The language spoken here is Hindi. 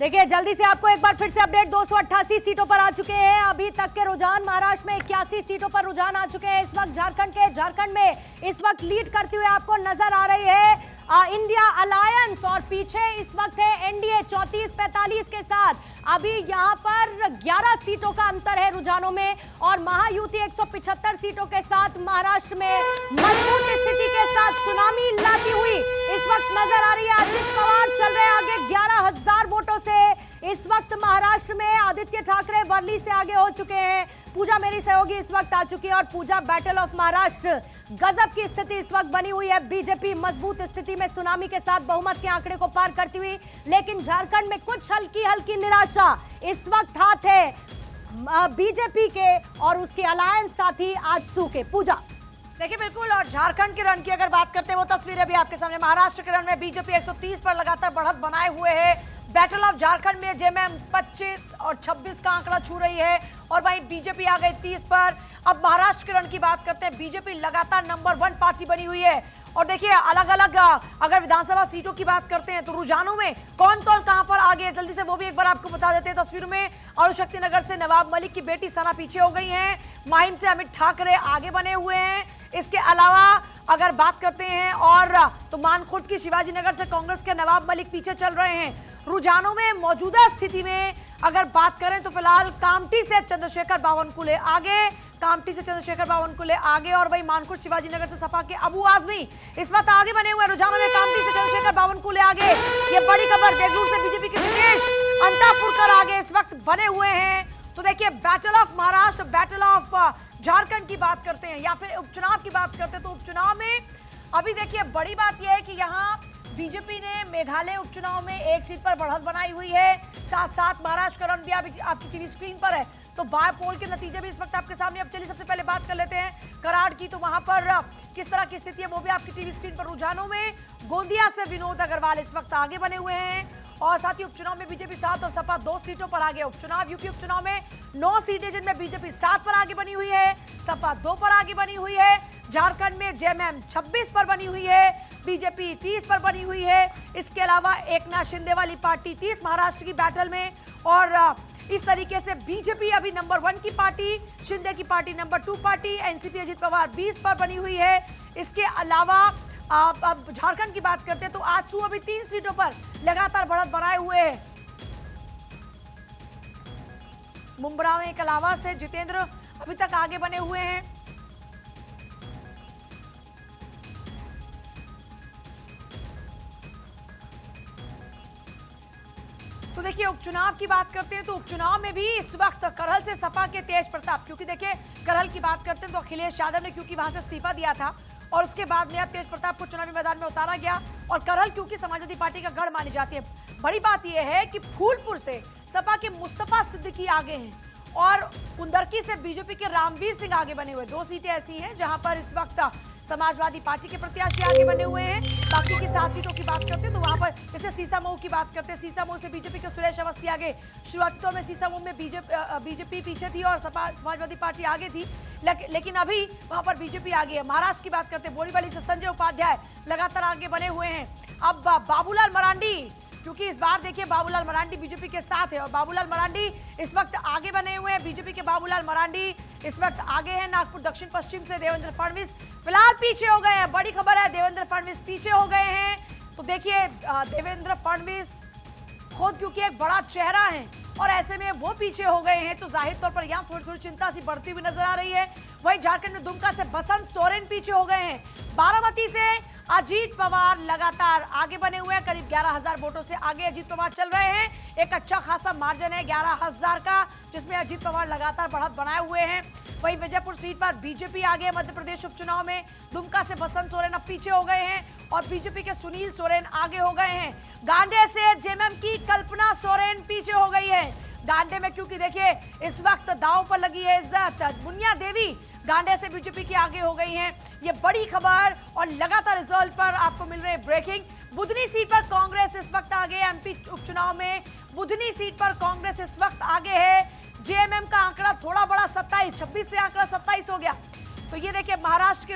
देखिए जल्दी से आपको एक बार फिर से अपडेट, 288 सीटों पर आ चुके हैं अभी तक के रुझान। महाराष्ट्र में 81 सीटों पर रुझान आ चुके हैं इस वक्त। झारखंड में इस वक्त लीड करती हुई आपको नजर आ रही है इंडिया अलायंस, और पीछे इस वक्त है एनडीए 34-45 के साथ। अभी यहाँ पर 11 सीटों का अंतर है रुझानों में, और महायुति 175 सीटों के साथ महाराष्ट्र में मजबूत स्थिति के साथ सुनामी लाती हुई इस वक्त नजर आ रही है। अजित पवार चल रहे आगे 11,000 वोटों से। इस वक्त महाराष्ट्र में आदित्य ठाकरे वर्ली से आगे हो चुके हैं। पूजा मेरी सहयोगी इस वक्त आ चुकी है, और पूजा, बैटल ऑफ महाराष्ट्र, गजब की स्थिति इस वक्त बनी हुई है। बीजेपी मजबूत स्थिति में सुनामी के साथ बहुमत के आंकड़े को पार करती हुई, लेकिन झारखंड में कुछ हल्की हल्की निराशा इस वक्त हाथ है बीजेपी के और उसके अलायंस साथी आजसू के। पूजा देखिए बिल्कुल, और झारखंड के रण की अगर बात करते हैं वो तस्वीरें भी आपके सामने। महाराष्ट्र के रण में बीजेपी 130 पर लगातार बढ़त बनाए हुए है। बैटल ऑफ झारखंड में जेएमएम 25 और 26 का आंकड़ा छू रही है, और वहीं बीजेपी आ गई 30 पर। अब महाराष्ट्र के रण की बात करते हैं, बीजेपी लगातार नंबर 1 पार्टी बनी हुई है। और देखिए अलग अलग अगर विधानसभा सीटों की बात करते हैं तो रुझानों में कौन कौन कहां पर आगे है, जल्दी से वो भी एक बार आपको बता देते हैं। तस्वीर में अणुशक्ति नगर से नवाब मलिक की बेटी सना पीछे हो गई हैं। माहिम से अमित ठाकरे आगे बने हुए हैं। इसके अलावा अगर बात करते हैं और तो मानखुर्द की शिवाजी नगर से कांग्रेस के नवाब मलिक पीछे चल रहे हैं। रुझानों में मौजूदा स्थिति में अगर बात करें तो फिलहाल कामठी से चंद्रशेखर बावनकुले आगे, और वही मानखुर्द शिवाजी नगर से सपा के अबू आजमी इस वक्त आगे बने हुए। रुझानों में कामठी से चंद्रशेखर बावनकुले आगे, ये बड़ी खबर। बेंगलुरु से बीजेपी के दिनेश अंतापुरकर आगे इस वक्त बने हुए हैं। तो देखिए battle of Maharashtra, battle of Jharkhand की बात करते हैं या फिर उपचुनाव की बात करते हैं तो उपचुनाव में अभी देखिए बड़ी बात यह है कि यहाँ बीजेपी ने मेघालय उपचुनाव में एक सीट पर बढ़त बनाई हुई है। साथ साथ महाराष्ट्र का रण भी आपकी टीवी स्क्रीन पर है, तो बाय पोल के नतीजे भी इस वक्त आपके सामने। अब चलिए सबसे पहले बात कर लेते हैं कराड़ की, तो वहां पर किस तरह की स्थिति है वो भी आपकी टीवी स्क्रीन पर। रुझानों में गोंदिया से विनोद अग्रवाल इस वक्त आगे बने हुए हैं, और साथ ही उपचुनाव में बीजेपी 7 और सपा 2 सीटों पर आगे। उपचुनाव यूपी उपचुनाव में 9 सीटें जिनमें बीजेपी 7 पर आगे बनी हुई है, सपा 2 पर आगे बनी हुई है। झारखंड में जेएमएम 26 पर बनी हुई है, बीजेपी 30 पर बनी हुई है। इसके अलावा एकनाथ शिंदे वाली पार्टी 30 महाराष्ट्र की बैटल में, और इस तरीके से बीजेपी अभी नंबर 1 की पार्टी, शिंदे की party number 2 party, NCP Ajit Pawar 20 पर बनी हुई है। इसके अलावा अब झारखंड की बात करते हैं तो आजसू अभी 3 सीटों पर लगातार बढ़त बनाए हुए हैं। मुंब्रा में के अलावा से जितेंद्र अभी तक आगे बने हुए हैं। तो देखिए उपचुनाव की बात करते हैं तो उपचुनाव में भी इस वक्त करहल से सपा के तेज प्रताप, क्योंकि देखिए करहल की बात करते हैं तो अखिलेश यादव ने क्योंकि वहां से इस्तीफा दिया था और उसके बाद में अब तेज प्रताप को चुनावी मैदान में उतारा गया, और करहल क्योंकि समाजवादी पार्टी का गढ़ मानी जाती है। बड़ी बात यह है कि फूलपुर से सपा के मुस्तफा सिद्दीकी आगे हैं, और कुंदरकी से बीजेपी के रामवीर सिंह आगे बने हुए। 2 सीटें ऐसी हैं जहां पर इस वक्त समाजवादी पार्टी के प्रत्याशी आगे बने हुए हैं। बाकी की 7 सीटों की बात करते हैं तो वहां पर जैसे सीसामऊ की बात करते हैं, सीसामऊ से बीजेपी के सुरेश अवस्थी आगे। शुरुआत में सीसामऊ में बीजेपी पीछे थी और समाजवादी पार्टी आगे थी, लेकिन अभी वहां पर बीजेपी आगे है। महाराष्ट्र की बात करते हैं, बोरीवली से संजय उपाध्याय लगातार आगे बने हुए हैं। अब बाबूलाल मरांडी, क्योंकि इस बार देखिए बाबूलाल मरांडी बीजेपी के साथ है, और बाबूलाल मरांडी इस वक्त आगे बने हुए हैं। बीजेपी के बाबूलाल मरांडी इस वक्त आगे हैं। नागपुर दक्षिण पश्चिम से देवेंद्र फडणवीस फिलहाल पीछे हो गए हैं। बड़ी खबर है, देवेंद्र फडणवीस पीछे हो गए हैं। तो देखिए देवेंद्र फडणवीस खुद क्योंकि एक बड़ा चेहरा है और ऐसे में वो पीछे हो गए हैं, तो जाहिर तौर पर यहाँ थोड़ी थोड़ी चिंता सी बढ़ती हुई नजर आ रही है। वहीं झारखंड में दुमका से बसंत सोरेन पीछे हो गए हैं। बारामती से अजीत पवार लगातार आगे बने हुए हैं, करीब 11,000 वोटों से आगे अजीत पवार चल रहे हैं। एक अच्छा खासा मार्जिन है 11,000 का, जिसमें अजीत पवार लगातार बढ़त बनाए हुए हैं। वहीं विजयपुर सीट पर बीजेपी आगे मध्य प्रदेश उपचुनाव में। दुमका से बसंत सोरेन अब पीछे हो गए हैं, और बीजेपी के सुनील सोरेन आगे हो गए हैं। गांडे से जेएमएम की कल्पना सोरेन पीछे हो गई है। गांडे में क्योंकि देखिए इस वक्त दांव पर लगी है इज्जत, मुनिया देवी गांडे से बीजेपी की आगे हो गई हैं। ये बड़ी खबर, और लगातार रिजल्ट पर आपको मिल रहे ब्रेकिंग। बुधनी सीट पर कांग्रेस इस वक्त आगे, एमपी उपचुनाव में बुधनी सीट पर कांग्रेस इस वक्त आगे है। जेएमएम का आंकड़ा थोड़ा बड़ा 27, 26 से आंकड़ा 27 हो गया। तो ये देखिए महाराष्ट्र के